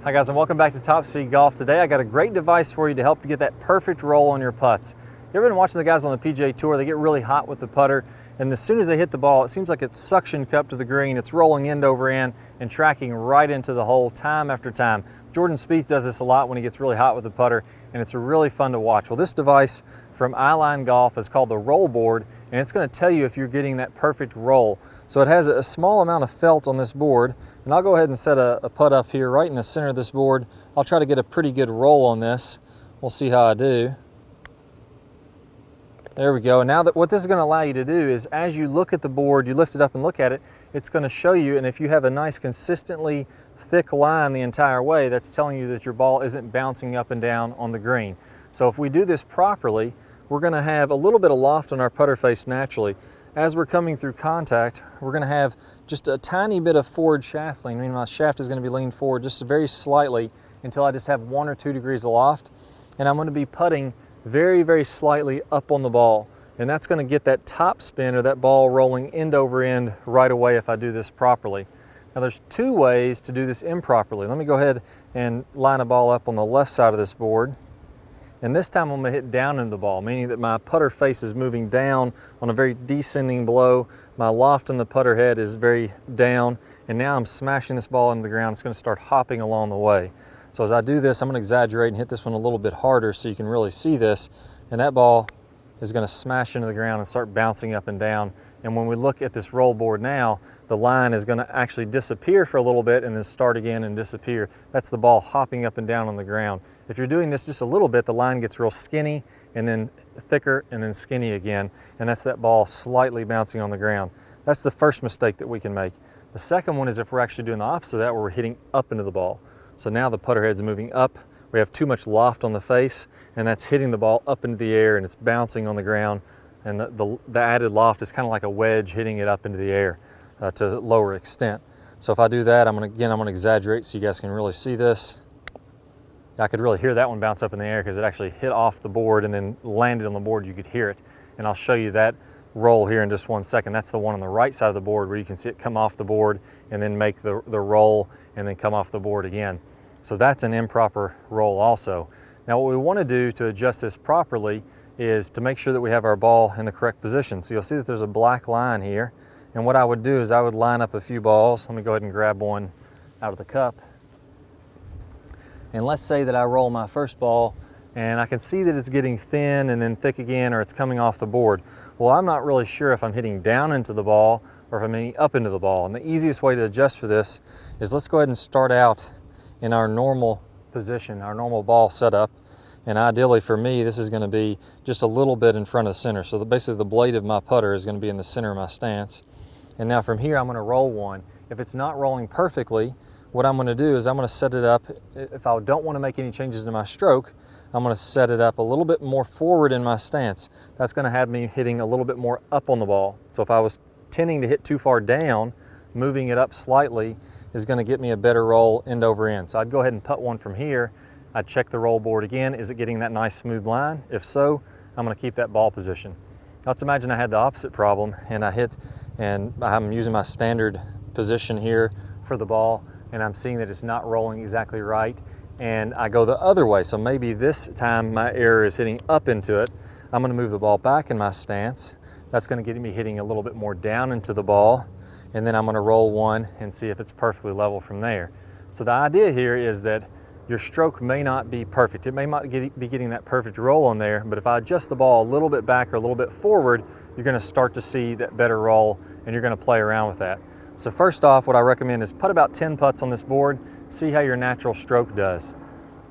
Hi guys, and welcome back to Top Speed Golf. Today I got a great device for you to help you get that perfect roll on your putts. You ever been watching the guys on the PGA Tour? They get really hot with the putter, and as soon as they hit the ball, it seems like it's suction cupped to the green. It's rolling end over end and tracking right into the hole time after time. Jordan Spieth does this a lot when he gets really hot with the putter, and it's really fun to watch. Well, this device from Eyeline Golf is called the Roll Board, and it's going to tell you if you're getting that perfect roll. So it has a small amount of felt on this board, and I'll go ahead and set a putt up here right in the center of this board. I'll try to get a pretty good roll on this. We'll see how I do. There we go. And now that what this is going to allow you to do is, as you look at the board, you lift it up and look at it, it's going to show you, and if you have a nice consistently thick line the entire way, that's telling you that your ball isn't bouncing up and down on the green. So if we do this properly, we're going to have a little bit of loft on our putter face naturally. As we're coming through contact, we're going to have just a tiny bit of forward shaft lean. I mean, my shaft is going to be leaned forward just very slightly until I just have 1 or 2 degrees of loft. And I'm going to be putting very, very slightly up on the ball. And that's going to get that top spin or that ball rolling end over end right away if I do this properly. Now there's 2 ways to do this improperly. Let me go ahead and line a ball up on the left side of this board. And this time I'm going to hit down into the ball, meaning that my putter face is moving down on a very descending blow. My loft in the putter head is very down, and now I'm smashing this ball into the ground. It's going to start hopping along the way. So as I do this, I'm going to exaggerate and hit this one a little bit harder so you can really see this. And that ball is going to smash into the ground and start bouncing up and down. And when we look at this roll board now, the line is going to actually disappear for a little bit and then start again and disappear. That's the ball hopping up and down on the ground. If you're doing this just a little bit, the line gets real skinny and then thicker and then skinny again. And that's that ball slightly bouncing on the ground. That's the first mistake that we can make. The second one is if we're actually doing the opposite of that, where we're hitting up into the ball. So now the putter head's moving up. We have too much loft on the face, and that's hitting the ball up into the air and it's bouncing on the ground. And the added loft is kind of like a wedge hitting it up into the air to a lower extent. So if I do that, I'm going to exaggerate so you guys can really see this. I could really hear that one bounce up in the air because it actually hit off the board and then landed on the board. You could hear it. And I'll show you that roll here in just 1 second. That's the one on the right side of the board where you can see it come off the board and then make the roll and then come off the board again. So that's an improper roll also. Now what we want to do to adjust this properly is to make sure that we have our ball in the correct position. So you'll see that there's a black line here. And what I would do is I would line up a few balls. Let me go ahead and grab one out of the cup. And let's say that I roll my first ball and I can see that it's getting thin and then thick again, or it's coming off the board. Well, I'm not really sure if I'm hitting down into the ball or if I'm hitting up into the ball. And the easiest way to adjust for this is let's go ahead and start out in our normal position, our normal ball setup. And ideally for me, this is going to be just a little bit in front of the center. So basically the blade of my putter is going to be in the center of my stance. And now from here, I'm going to roll one. If it's not rolling perfectly, what I'm going to do is I'm going to set it up. If I don't want to make any changes to my stroke, I'm going to set it up a little bit more forward in my stance. That's going to have me hitting a little bit more up on the ball. So if I was tending to hit too far down, moving it up slightly is going to get me a better roll end over end. So I'd go ahead and putt one from here. I'd check the roll board again. Is it getting that nice smooth line? If so, I'm going to keep that ball position. Now let's imagine I had the opposite problem and I hit, and I'm using my standard position here for the ball, and I'm seeing that it's not rolling exactly right, and I go the other way. So maybe this time my error is hitting up into it. I'm going to move the ball back in my stance. That's going to get me hitting a little bit more down into the ball, and then I'm going to roll one and see if it's perfectly level from there. So the idea here is that your stroke may not be perfect. It may not be getting that perfect roll on there, but if I adjust the ball a little bit back or a little bit forward, you're going to start to see that better roll, and you're going to play around with that. So first off, what I recommend is put about 10 putts on this board, see how your natural stroke does.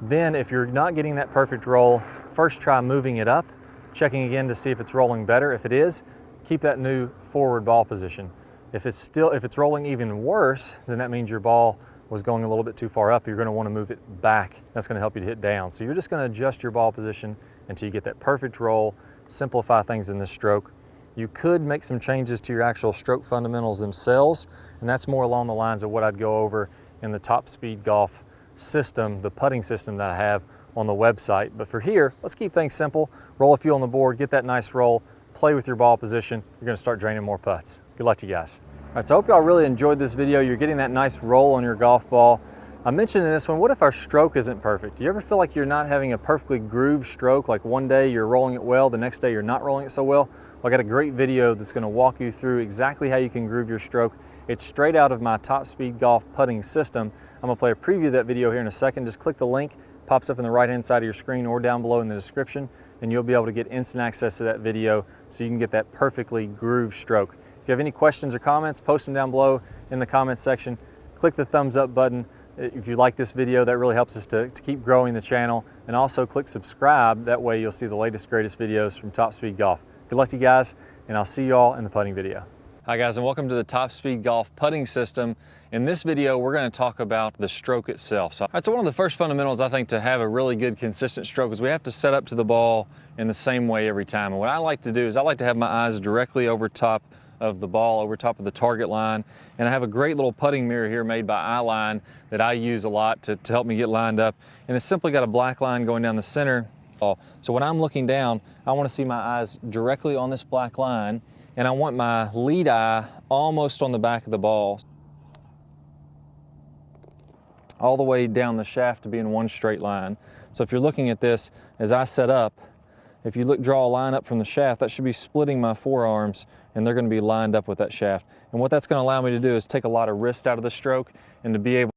Then if you're not getting that perfect roll, first try moving it up, checking again to see if it's rolling better. If it is, keep that new forward ball position. If it's rolling even worse, then that means your ball was going a little bit too far up. You're going to want to move it back. That's going to help you to hit down. So you're just going to adjust your ball position until you get that perfect roll, simplify things in this stroke. You could make some changes to your actual stroke fundamentals themselves, and that's more along the lines of what I'd go over in the Top Speed Golf system, the putting system that I have on the website. But for here, let's keep things simple. Roll a few on the board, get that nice roll, play with your ball position. You're going to start draining more putts. Good luck to you guys. All right, so I hope y'all really enjoyed this video. You're getting that nice roll on your golf ball. I mentioned in this one, what if our stroke isn't perfect? Do you ever feel like you're not having a perfectly grooved stroke? Like one day you're rolling it well, the next day you're not rolling it so well? Well, I got a great video that's going to walk you through exactly how you can groove your stroke. It's straight out of my Top Speed Golf putting system. I'm going to play a preview of that video here in a second. Just click the link, pops up in the right hand side of your screen or down below in the description, and you'll be able to get instant access to that video so you can get that perfectly grooved stroke. If you have any questions or comments, post them down below in the comments section. Click the thumbs up button if you like this video. That really helps us to keep growing the channel, and also click subscribe. That way you'll see the latest greatest videos from Top Speed Golf. Good luck to you guys, and I'll see you all in the putting video. Hi guys, and welcome to the Top Speed Golf putting system. In this video we're going to talk about the stroke itself. So one of the first fundamentals I think to have a really good consistent stroke is we have to set up to the ball in the same way every time. And what I like to do is I like to have my eyes directly over top of the ball, over top of the target line, and I have a great little putting mirror here made by Eyeline that I use a lot to help me get lined up, and it's simply got a black line going down the center. So when I'm looking down, I want to see my eyes directly on this black line, and I want my lead eye almost on the back of the ball, all the way down the shaft to be in one straight line. So if you're looking at this as I set up, if you draw a line up from the shaft, that should be splitting my forearms, and they're going to be lined up with that shaft. And what that's going to allow me to do is take a lot of wrist out of the stroke and to be able